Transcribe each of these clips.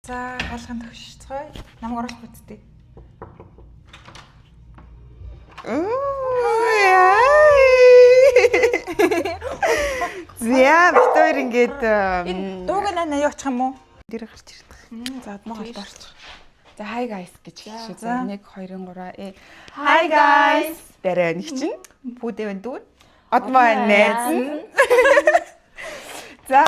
За хаалганд төгсцгой. Намайг оруулах үсттэй. Зя битээр ингээд Дууг наа юу очих юм уу? дээр гарч ирдэг. За адмаа галт орчих. За hi guys гэж хэлшээ. За 1 2 3 Hi guys. Дараа нэг чинь Бүдэвэн дүүн. адмаа найз. За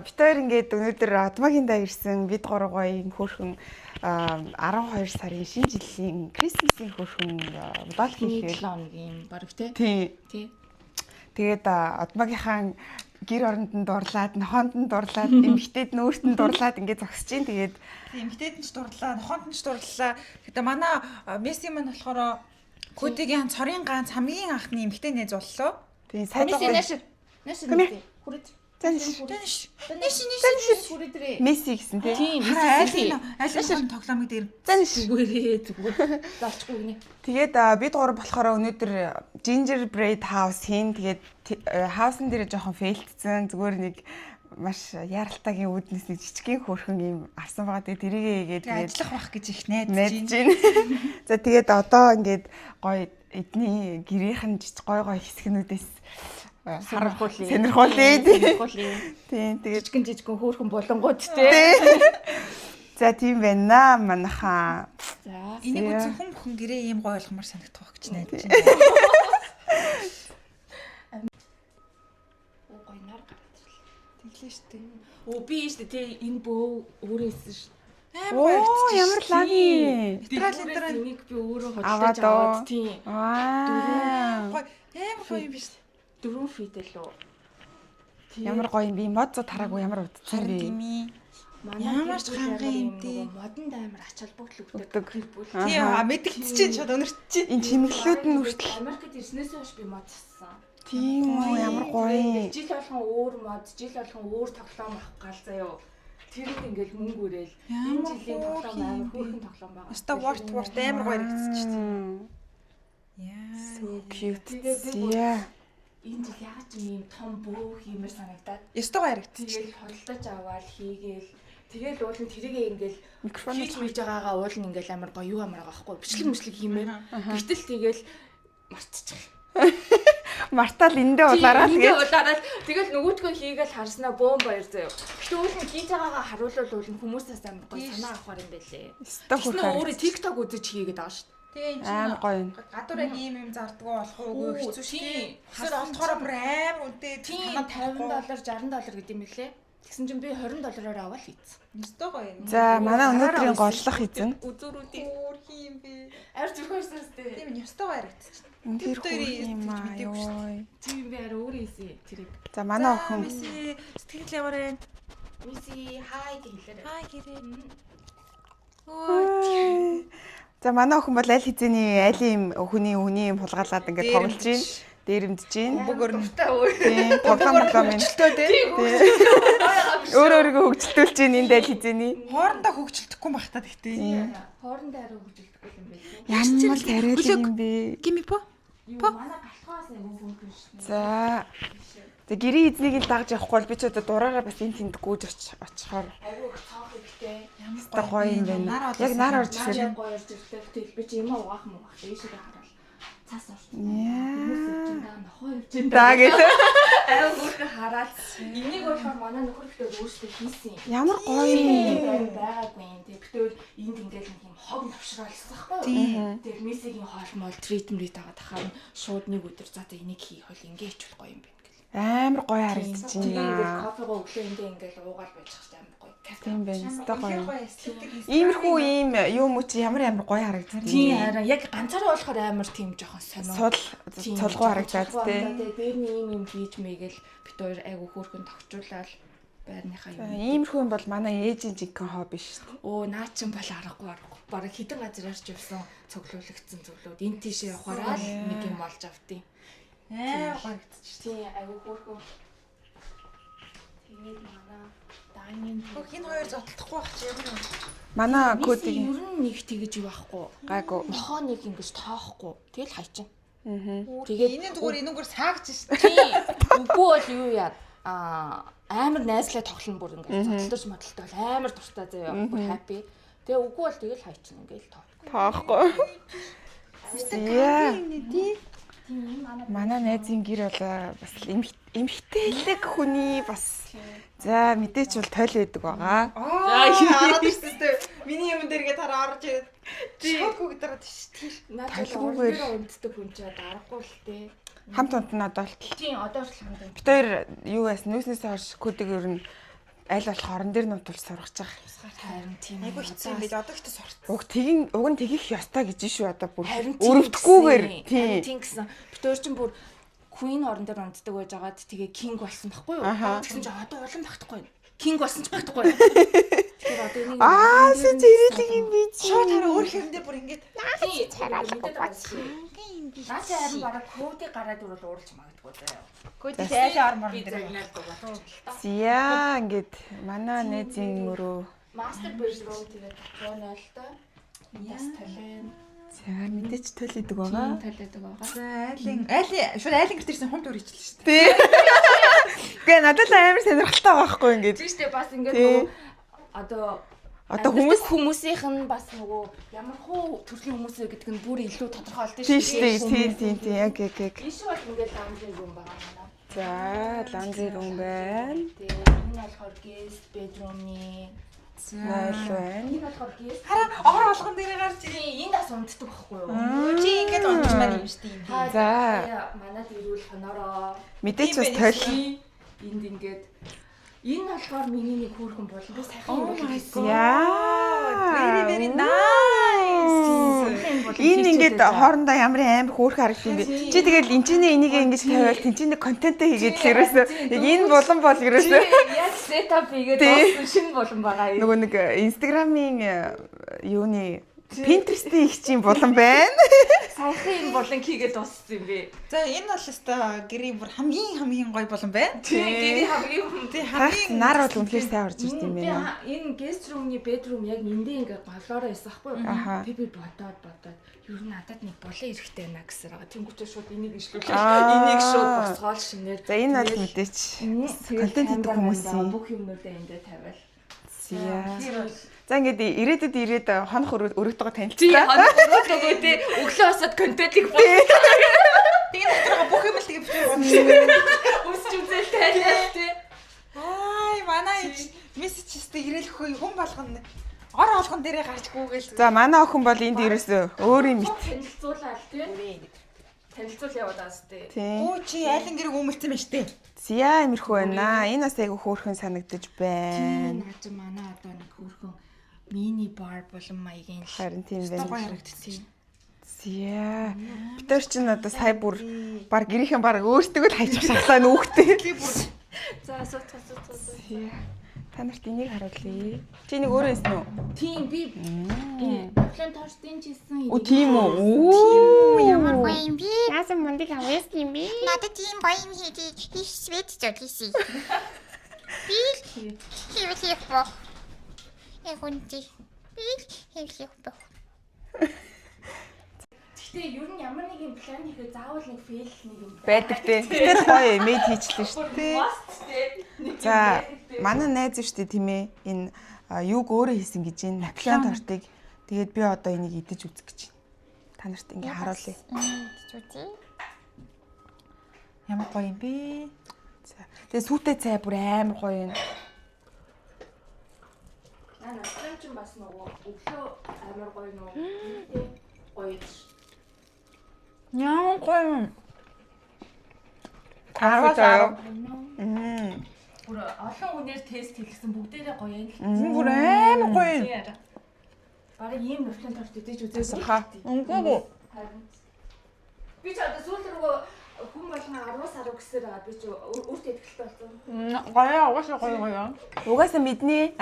битээр ингээд өнөөдөр адмаагийн даа ирсэн бид гурав гоё хөөрхөн 12 сарын шинэ жилийн Крисмсийн хөөрхөн удаал хийхээр 7 хоногийн баг тий. Тий. Тэгээд адмаагийнхаа гэр оронд нь дурлаад, нохоонд нь дурлаад, эмэгтэйд нь өөрт нь дурлаад ингээд зогсож чинь тэгээд Эмэгтэйд нь ч дурлаа, нохоонд нь ч дурлаа. Гэтэ манай Месси маань болохоор Кодигийн цорын ганц хамгийн анхны эмэгтэй нээз боллоо. тэгээд сайн Нэш хүрээд. Нэш. Хүрээдрээ. Месси гэсэн тий. Тийм, Аль тоглоомыг дээр зүгээр залчгүй гинэ. Тэгээд бид гурав болохоор өнөөдөр gingerbread house хийн. Тэгээд house-н дээр жоохон фейлтсэн. Зүгээр нэг маш яралтайгийн үүднээс нэг жижигхэн хөөрхөн юм авсан байгаа. Тэгээд тэрийгээ игээд тэгээд ажиллах байх гэж их найдаж мэдж байна. За тэгээд одоо ингээд гоё эдний гэрийнхэн гой гой хэсгнүүдээс сонирхуулъя. Тийм тэгээд Жижигэн хөөрхөн болонгууд тий. за тийм байна манайхаа. За. энийг үзэн хүн гэрээ ийм гоё болгомоор санагдах гэж найдаж Оо гоё нар гараад ирлээ. Тэглээ штэ. Оо би штэ тий энэ бөө өөрөөсөн ш. Оо ямар лаги. Австрали Энийг би өөрөө Аваад хөдөлж аваад тий. Ваа. гоё амар гоё юм биш. 4 фит лөө. Ямар гоё юм би мод зууд хараагүй ямар удцсан Харин бэ. тийм ээ. Ямар ч хангай юм тий. Модонд амар ач холбогдол Өгдөг. өгдөг. Тийм мэдгдэж чинь шууд өнөрч чинь. Энэ чимэглүүд нь хүртэл Америкт ирснээс хойш би мод зассан. тийм үү ямар гоё. Жил болгон өөр мод, жил болгон өөр тоглоом авах гал заяо. Тэрэнд ингээл мөнгө өрөөл. Энэ жилийн тоглоом амар хөөрхөн тоглоом байгаа. Оста ворт амар гоё харагдчих чинь. Яа. So cute. Yeah. Энэ жил яагаад ч юм том бөөх юмэр санагдаад. Яста гоё харагдчих. Тэгэл худалдаж аваад хийгээл. Тэгэл уул нь тэрийгээ ингээл Микрофон хийж мэж байгаагаа уул нь ингээл амар гоё юу амар байгаа байхгүй. Бичлэг мүслэг хиймээр. Гэтэл тэгэл мартчих. Мартаал эндээ улаараа Тэгээ тэгээд улаараад тэгэл нөгөөдгөө хийгээл харснаа бөөн баяр заяа. Гэтэ уул нь хийж байгаагаа харуулвал уул нь хүмүүсээс амар гоё санаа авахар юм байлээ. өстө Тэснэ хурхаар. өөрөө TikTok үзэж хийгээд байгаа шүү дээ. Тийм Амар гоё юм. гадуур яг ийм зардггүй болох уугүй хэцүү шүү дээ. Тийм. Хасаар олохоор бүр амар үнэтэй Тийм $50 $60 гэдэг юм билээ. Тэгсэн чинь би $20-оор аваад хийцэн. Яста гоё юм. За манай өнөөдрийн голлох эзэн. Үзүүрүүдийн Хөөх юм бэ. арь зүрхээрсээс тээ. Тийм нь яста гоё харагдчих. Тэр Бид хоёрын хөөрхөн юм аа мэдээгүй шүү ёо. Тийм би арай өөрөө хийсэн тэрийг. За манай охин Месси сэтгэл яваарэ. Миси хай гэхлээр. Хай гэрээ. За манай охин бол аль хэзээний айлын хүний юм хулгаалаад ингээд тоглож байна. Дээрэмдэж байна. Бүгд өрнө. Тийм тоглоом минь. Тийм. Өөрөөргөө хөгжилтүүлж байна энд аль хэзээний. Хоорондоо хөгжилдөхгүй байх та гэхдээ. Хоорондоо арай хөгжилдөхгүй юм байлээ. Ямар тариалан юм бэ? Гими по. Юу манай галхаас айгүй хөөрхөн шүү дээ. За. За гэрийн эзнийг л дагж явахгүй бол би ч одоо дураараа бас энэ тэнд гүйж очихоор Айгүй их цаах ихтэй. та гоё юм байна. Яг нар орж ирсэн. Гоё орж ирлээ. Тэгэл би чи юм угаах муугах дээшээ хараад цаас орж. Яа. Нохоо явж За гэлээ. Айгүй хөөрхөн хараад энийг болохоор манай нөхөр ихтэй өөрсдөө хийсэн юм. Ямар гоё юм. Байгаагүй юм. Тэг битүүл энд ингээл нэг юм хог навшраалсан байхгүй юу? Тэг мессигийн хоолмол тритмрит аваад тахаар шууд нэг өдөр за энийг хийх хол ингээ хичүүл гоё юм байна гэл. Амар гоё харагдаж Ингээл байна. кофего өглөө эндээ ингээл уугаал байж байгаа амар гоё. Тийм байна. Өстой гоё. эстетик. Иймэрхүү ийм юм уу чи ямар гоё харагдаж байна. Тийм хараа яг ганцаараа болохоор амар тийм жоохон сонио. Цулгуу харагдаад тий. Дээрний юм хийж мэйгээл бит хоёр айгу хөөрхөн тогтчуулаад байрныхаа юм. Иймэрхүү юм бол манай ээжийн жинхэнэ хобби шүү дээ. Оо наа чин бол аргагүй. Бараг хідэн газараар ч явсан цоглуулагдсан зүйлүүд энэ тийшээ явахаараа нэг юм олж автыг. Амар гоё харагдчих. Тийм айгу хөөрхөн. Тэгээд манай даангийн Хөх энэ хоёр зодтолдохгүй байх чи ямар юм. Манай кодыг кодыг ер нь нэг тэгэж юу байхгүй. гайгүй. Нохоо нэг ингэж тоохгүй. Тэгэл хайчин. Аа. Тэгээд энэ зүгээр энүүгээр саагч шээ. Тийм. Үгүй бол юу яа. амар найзлаа тоглоно бүр ингээд зодтолж модолтой бол амар дуртай заяа бүр happy. Тэгээ үгүй бол тэгэл хайчин ингээд тоохгүй. Яа. Манай найзын гэр бол бас эмхтэлэг хүний бас за мэдээч бол тойл байдаг байгаа. Ороод ирсэн дээ. Миний юм дээргээ тараа орж ирээд шокгүй дараад тийш. Толгойгээр унтдаг хүн ч дарахгүй л тээ. Хамт унтнаад бол Тийм одоо ч хамт унт. бид хоёр юу яасан нүүснээс хойш кодыг ер нь аль болох орон дээр нутвал сургаж байгаа. Харин тийм. Айгу хэцүү юм биш одоо ихтэй сурт. Уг нь тэгих ёстой гэж шүү одоо бүр Харин өрөвдөхгүйгээр тийм гэсэн. Битүүр чинь бүр Queen орон дээр унтдаг байж байгаад тэгээ King болсон байхгүй юу? Тэгсэн чинь одоо улам багтахгүй. King болсон ч багтахгүй. Тэгэхээр одоо энийг сэж ирэлэг юм би чи. Шууд хараа өөр хэрэндээ бүр ингээд царайлахгүй бац. Наач харин бараг кодыг гараад ирвэл ууралж магадгүй заяа. кодыг айлаа ормор дээр. Зя ингээд манай найзын өрөө Master bedroom тэгээд 108-тай. Яс талын. за мэдээч тойл идэг байгаа. Талаадаг байгаа. За айлын шууд айлын гэрт ирсэн хумд өрийчлээ шүү дээ. Тий. Гэ надад л амар сонирхолтой байхгүй ингээд. Тийм шүү дээ бас ингээд нөгөө одоо хүмүүсийнх нь бас нөгөө ямар хуу төрлийн хүмүүс вэ гэдг нь бүр илүү тодорхой болдсон Тийм шүү дээ. Тийм. Яг. Иш бол ингээд ламжиг юм байгаа манай. За ландри рум байна. Тэгээ энэ болохоор guest bedroom-ны Найл байна. энэ болохоор guest. Хараа ор болгон дээрээ гарч ирээ. Энд бас унтдаг байхгүй юу? Чи ингээд унтж маань юм шүү дээ. За Манад ирүүл хоноороо. мэдээч бас тойл. Энд ингээд энэ болохоор миний нэг хүүхэн болно. Би сайхан юм болсон. Яа. Very nice. Энэ ингээд хоорондоо ямар амар хөөрхөн харагдсан бэ. Чи тэгэл энэчний энийг ингэж тавиал тэнчний контентээ хийгээд л ерөөсөө яг энэ булан бол ерөөсөө Яг сетап хийгээд болсон шинэ болон байгаа юм. нөгөө нэг Instagram-ийн юуны Pinterest-ийн их чинь булан байна. Сайхан юм болон хийгээд дууссан юм бэ. За энэ бол өстой гэрийн бүр хамгийн гоё болон байна. Гэрийн хамгийн Нар бол үнэхээр сайн орж ирд юм байна. Энэ guest room-ны bedroom яг эндээ ингээ голоороо байсан байхгүй юу? Би бодоод ер нь надад нэг булан эрэхтэй байна гэсэн байгаа. Тэнгүүтээ шууд энийг ишлүүлээ. Энийг шууд босгоол шинээр. За энэ бол мэдээч контент хийдэг хүмүүсийн бүх юмнуудаа эндээ тавиал. За ингээд ирээд хонох өргөдөгөө Тийм танилцлаа. хоног өгөө те өглөө хасаад контентыг боо. Тэгээ дотроо бүх юм л тэгээ бичиж Үсч үзэл тайлаа те. Ай манай мессежтэй ирээлэхгүй хүн болгоно ор олгон дээрээ гарч гүүгээл. За манай охин бол энд ерөөсөө өөр юм ит. Танилцуулаад те. Танилцуул явуулаас те. Өө чи айлын гэрэг өмөлцөн байна штэ. Зя имерхүү байна. Энэ бас айгу хөөрхөн санагдаж байна. Наач манай одоо нэг хөөрхөн мини бар болон маягийн Харин тийм гоё байна. харагдчихээн. Зя. Битэр чинь одоо сая бүр баг гэрийнхэн баг өөртөө л хайчих шахлаа нүүхтэй. За сууц. Та нарт энийг харуулъя. Чи нэг өөрөө хэлсэн үү? Тийм би Афлан торстын чийсэн. Оо тийм үү? Ямар гоё юм бэ? Яасан мундыг авъяас юм бэ? Надад тийм гоё юм хийх швед жолиси. Би хийх бох. Яг үнти. Би хийх бох. Гэтэ ер нь ямар нэг юм план хийхэд заавал нэг фейл нэг юм Байдаг те. Тэр гоё мэд хийчлээ шүү дээ. дээ. За манай найз шүү дээ тийм ээ. Энэ юуг өөрөө хийсэн гэж энэ Наполеон тортыг тэгээд би одоо энийг идэж үзэх гэж байна. Та нарт ингээ харуулъя. Чүти. Ямар гоё юм бэ? За тэгээд сүйтэй цай бүр амар гоё юм. Наслан ч бас нөгөө өглөө амар гоё нөгөө гоё. Ямар гоё юм. Аваа. Бүр олон хүнээр тест хийлгсэн бүгдээрээ гоё юм. Бүр амар гоё юм. Бараг ийм Наполеон торт идэж үзээгүй. Өнгөө. Би ч одоо сүүл рүү хүн болгон 10-аас 10 гэсээр байгаа. Би ч өөртөө ихтэй болсон. Гоё угаасаа гоё. Угаасаа мэднэ.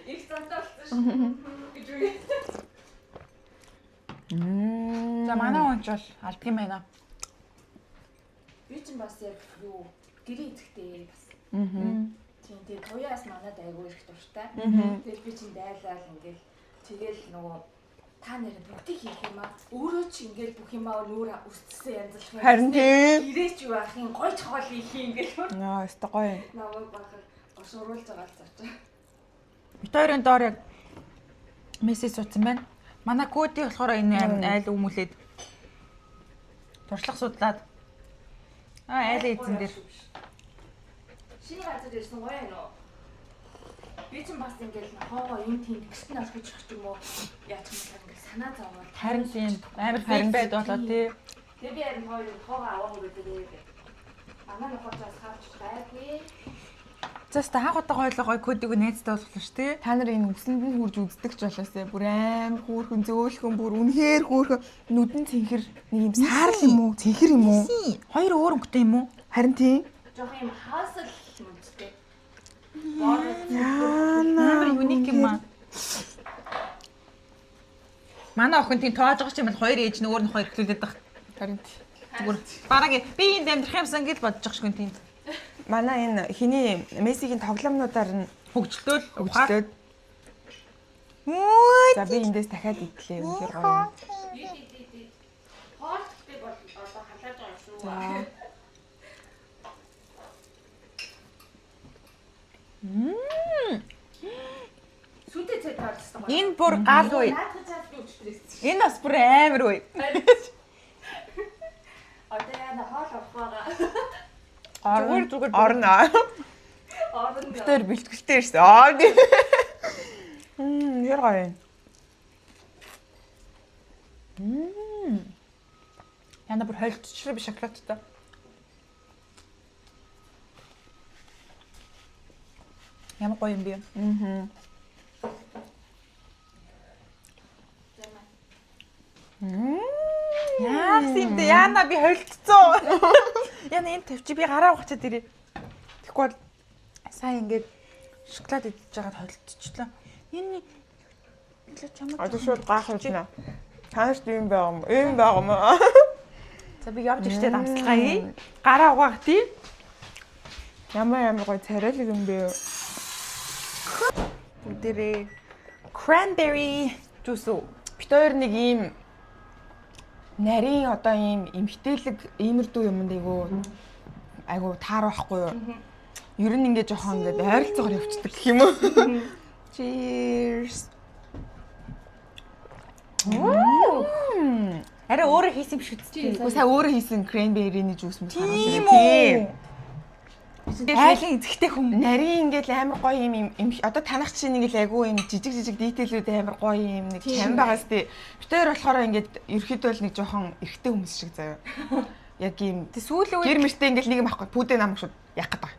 Их цантаа болсон шүү. Гэж үгүй. За манай онч бол алддаг юм байна. Би ч бас яг юу гэрээ эзэхтэй бас. Тийм тэгээ туяас манад айгүй их дуртай. Тэгээд би чинь дайлал ингээл тэгэл нөгөө та нарыг бүгдийг хийх юм аа. Өөрөө ч ингээл бүх юмаа нүүр үсцсэн янзлах юм. Харин тийм. Гэрээч юу ах юм гой чоол хийх юм ингээл. Наа, өстой гоё. Намайг бахад ошруулж байгаа л зарч. Бид хоёрын доор яг мессеж суудсан байна. Манай коди болохоор энэ айл өмүүлээд туршлага судлаад айл эзэн дээр Шинэ газар ирсэн гоё юм уу? Би ч бас ингээл хоогоо юм тийм гэртэн орхиж өгч юм уу? Яаж юм бол ингээл санаа зовоод харин тийм амар фейк байд болоо тий. Тэгээ би харин хоогоо аваагүй гэдэг. Манай нөхөдөөс хавч байггүй. Заста хаах удаа хойлоо гой кодиг найзтай болох шүү тий. Та нар энэ үсэнд нь хурж үздэг ч болоосаа бүр амар хөөрхөн зөөлхөн бүр үнэхээр хөөрхөн нүдэн цэнхэр нэг юм саарл юм уу? Цэнхэр юм уу? Хоёр өөр өнгөтэй юм уу? Харин тийм. Жохоо юм хаасал мөнцтэй. Амар юник юм аа. Манай охин тийм тоож байгаа ч юм бол хоёр ээж нь өөр нь хоёр ихлүүлээд баг. Харин Зүгээр бараг би энд амьдрах юмсан гэж бодож байгаа шгүй тийм. манай энэ хиний Мессигийн тоглоомнуудаар нь Хөгжлөөл хөгжлөөд. За би эндээс дахиад идлээ. Үнэхээр гоё. Хоолтой бол одоо халаад байгаа шүү. За. Сүдэ цай таарсан. Энэ бүр гал уу. Наадах цаас би өчтөрөөс. Энэ бас бүр амар уу. Одоо яна хоол авах байгаа. Зүгээр Орно. Орно. Тэр бэлтгэлтэй ирсэн. Аа. Яр гоё. Яна бүр хойлтчихлоо би шоколадтай. Ямар гоё юм бэ? Яах юм бэ? Яна би хойлтцоо. Яна энэ тавьчих би гараа угачаад ирээ. Тэгэхгүй бол сайн ингээд шоколад идчихэж байгаад хойлтчихлоо. Энэ илүү чамд. Одоо шууд гаах юм. Тааш юм байгаа юм. Ийм байгаа юм. За би явж ирчтэй дамсалгая. Гараа угаах тий. Ямар гоё царайлаг юм бэ? Бүгдээрээ cranberry juice уу. Бид хоёр нэг ийм нарийн одоо ийм эмхтэлэг иймэрдүү юм дээгөө айгу таар байхгүй юу? Ер нь ингээ жоохон ингээ ойролцоогоор явцдаг гэх юм уу? Cheers. Арай өөрөө хийсэн юм шиг үстэй. Уу сая өөрөө хийсэн cranberry-ний juice мөс Тийм үү. Айлын эзэгтэй хүн. Нарийн ингээл амар гоё юм одоо танах чинь ингээл айгу юм жижиг дийтейлүүд амар гоё юм нэг чам байгаас тий. Бид хоёр болохоор ингээд ерөөхдөө л нэг жоохон эргэтэй хүмүүс шиг заяа. Яг юм Сүүлийн гэр мөртөө ингээл нэг юм ахгүй пүүдэ намайг шууд яах гэдэг.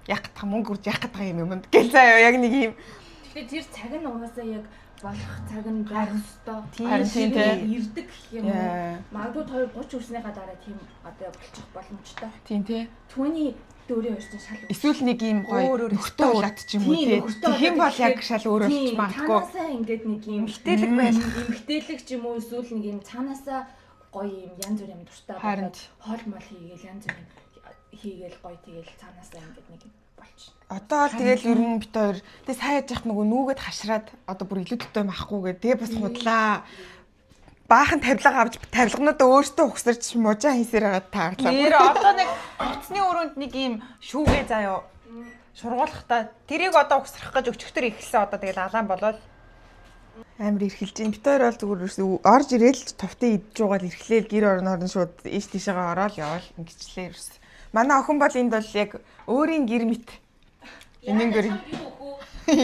Яах гэдэг мөнгө үрж яах гэдэг юм юмд гэл заяа яг нэг юм. Тэгэхээр тэр цаг нь угаасаа яг болох цаг нь байх ёстой. Харин тийм тий. Ирдэг гэх юм уу? Магадгүй 30 хүрснийхаа дараа тийм одоо болчих боломжтой. Тийм тий. Түүний дөөрийн хоёр чинь шал Эсвэл нэг юм гоё нөхтөө улаат ч юм уу тий. Тэгэх юм бол яг шал өөр болчих магадгүй. Цаанаасаа ингээд нэг юм эмхтэлэг байх. эмхтэлэг ч юм уу эсвэл нэг юм цаанаасаа гоё юм янз бүрийн дуртай болоод хоол мол хийгээл янз бүрийн хийгээл гоё тэгэл цаанаасаа ингээд нэг юм болчих. Одоо л тэгэл ер нь бит хоёр тэг сайн яж явах нөгөө нүгэд хашраад одоо бүр илүү төтөө махахгүйгээ тэгээ бас худлаа. Баахан тавилга авч тавилгануудаа өөртөө ухсарч мужаа хийсээр байгаа таарлаа. Тэр одоо нэг хувцсны өрөөнд нэг юм шүүгээ заяа шургуулхтаа тэрийг одоо ухсрах гэж өчигдөр ихэлсэн одоо тэгэл алаан болоод амар ирхэлж юм. Бит хоёр бол зүгээр орж ирээл товтын идж байгаа л ирхлээл гэр орноор нь шууд ийш тийшээгээ ороод явал ингэчлээ ерөөс. Манай охин бол энд бол яг өөрийн гэр мэт энэнгээр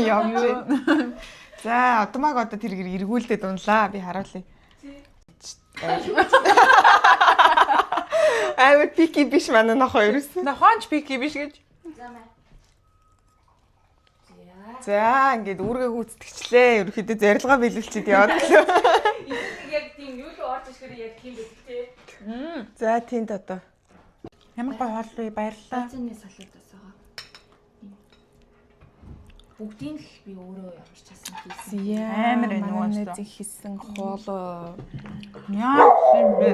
явж байна. За одмаг одоо тэр гэр эргүүлдэ дунлаа би харуулъя. Аймаг пики биш манай нохоо ерөөсөн. нохооч пики биш гэж. За ингээд үүргээ гүйцэтгчлээ. Ерөөхдөө зорилгоо биелүүлчихэд яваад гэлөө. Яг тийм юу л орж ирэхээр яг тийм байдаг тий. За тэнд одоо. Ямар гоё хоол вэ? Баярлалаа. Цааны салуудаас байгаа. Бүгдийг л би өөрөө ямарч часан хийсэн. Амар энэ манай уусаа. хийсэн хоолоо. Яа юм бэ?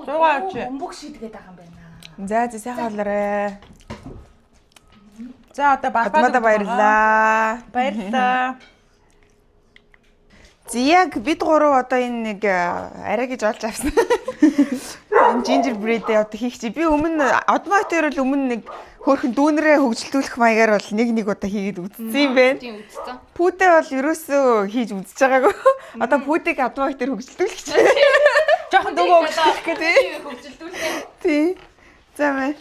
Зураач. Бөмбөг шийдгээд байгаа юм байна. За сайхан хоолоорой. За одоо Адмада баярлаа. Баярлалаа. Яг бид гурав одоо энэ нэг арай гэж олж авсан. Энэ gingerbread-ээ одоо хийх чи. Би өмнө Одматер бол өмнө нэг хөөрхөн дүүнэрээ хөгжилтүүлэх маягаар бол нэг удаа хийгээд үзсэн юм байна. Тийм үзсэн. Пүүдээ бол ерөөсөө хийж үзэж байгаагүй. Одоо пүүдийг Одматер хөгжилтүүлэх гэж. Жохон дөгөө өгчлөх гэдэг. Хөгжилдүүлээ. Тий. За мэ.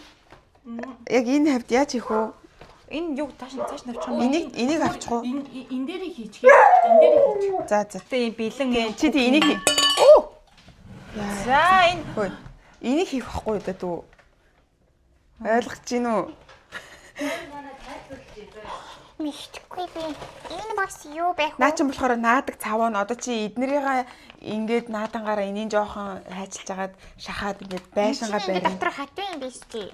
Яг энэ хавьд яаж хийх вэ? Энэ юу тааш навчих юм. Энийг авчих уу? Энэ дээрийг хийчихээ. Энэ дээрийг хийчих. За. Тэ бэлэн Чи тий энийг хий. Оо. За энэ Хөөе. Энийг хийх байхгүй да дүү. Ойлгож гин үү? Мэдхгүй би. Энэ бас юу байх вэ? Наа чи болохоор наадаг цаваа нь одоо чи эднэрийнхээ ингээд наадангаараа энийн жоохон хайчилж агаад шахаад ингээд байшингаа Энэ барина. дотор хатуу юм биш чи.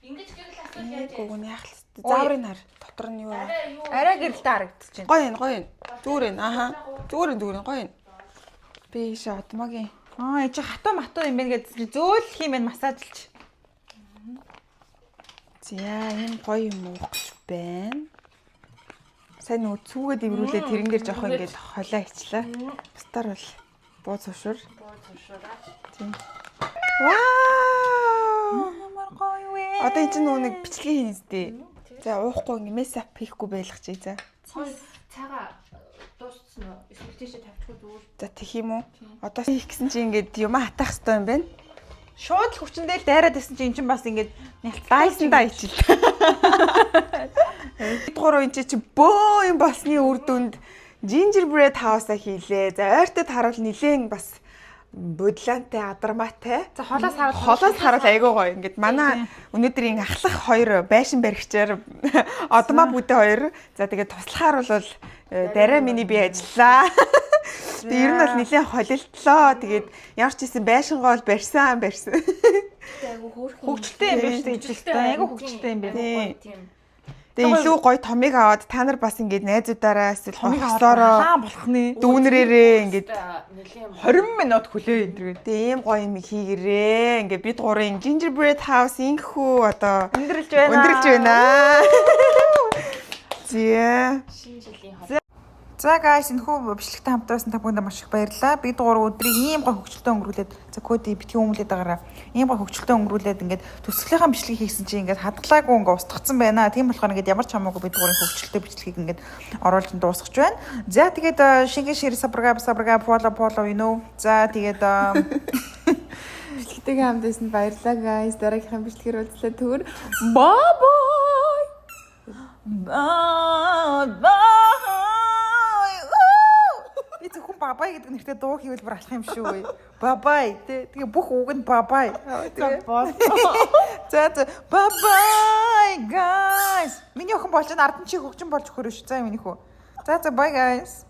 Ингэж гэрэл асууж яаж Гүгүн яах л зааврын хар дотор нь юу вэ? арай гэрэлтэй харагдчихэв. Гоё энэ. Дүүрэн ааха. Дүүрэн гоё. Би ийшээ одмогийн. Аа энэ хатуу матуу юм байна гэдэг зөөл хиймэн массажлж. За энэ гоё юм уу гэж байна. Сайн нөгөө цүүгээд иврүүлээ тэрэн дээр жоох ингээд холоо ичлаа. Бустаар бол буу цушур. Тийм. Вау! Ямар гоё вэ? Одоо энэ чинь нөгөө нэг бичлэгээ хийнэ зү. За уухгүй ингээ месап хийхгүй байлах чи за. цагаа дууссан уу? Эсвэл тийшээ тавьчихгүй зүгээр. За тэх юм уу? Одоо хийх гэсэн чи ингээд юм хатах хэрэгтэй юм байна. Шууд л хүчндээ л дайраад исэн чинь эн чинь бас ингээд Дайсандаа ичил. Бид гурав энэ чи бөө юм болсны үр дүнд gingerbread house-а хийлээ. За ойртод харуул нилээн бас бодлантай адармаатай. За холоос Харуул айгуу гоё. Ингээд манай өнөөдрийн ахлах хоёр байшин баригчаар одмаа бүдэ хоёр. За тэгээд туслахаар бол дараа миний би ажиллаа. Тэгээд ер нь бол нилээн холилтлоо. Тэгээд ямар ч гэсэн байшингаа бол барьсан. Айгу хөөрхөн. хөгжилтэй юм биш үү ижилтэй. Айгу хөгжилтэй юм байна. Тийм. Тэгээ илүү гоё томыг аваад та нар бас ингээд найзуудаараа эсвэл хослоороо хаан болох нэ. дүүнрээрээ ингээд Нэлийн 20 минут хүлээ энэ. тийм гоё юм хийгэрээ. Ингээд бид гурийн gingerbread house инхүү одоо Өндөрлж байна. өндөрлж байна. Зээ. шинэ жилийн хол. За guys энэ хүү бичлэгтэй хамтарсан та бүхэнд маш их баярлалаа. Бид гурав өдрийг ийм гоё хөгжилтэй өнгөрүүлээд за коди битгий өмлээд байгаараа. Ийм гоё хөгжилтэй өнгөрүүлээд ингээд төсөглийнхаа бичлэг хийсэн чинь ингээд хадгалаагүй ингээд устгацсан байна. Тийм болохоор ингээд ямар ч хамаагүй бид гурийн хөгжилтэй бичлэгийг ингээд оруулж дуусгаж байна. За тэгээд шингэн шир сабрага follow you know. За тэгээд Бичлэгтэйгээ хамтайсанд баярлалаа guys. Дараагийнхаа бичлэгээр уулзлаа түр. bye bye. Би зөвхөн бабай гэдэг нэртэй дуу хийвэл бүр алах юм шүү. Бабай. Тэгээ бүх үг нь бабай. За бабай guys. Миний охин болж ард нь чи хөгжин болж өгөх шүү. За миний хүү. За bye guys.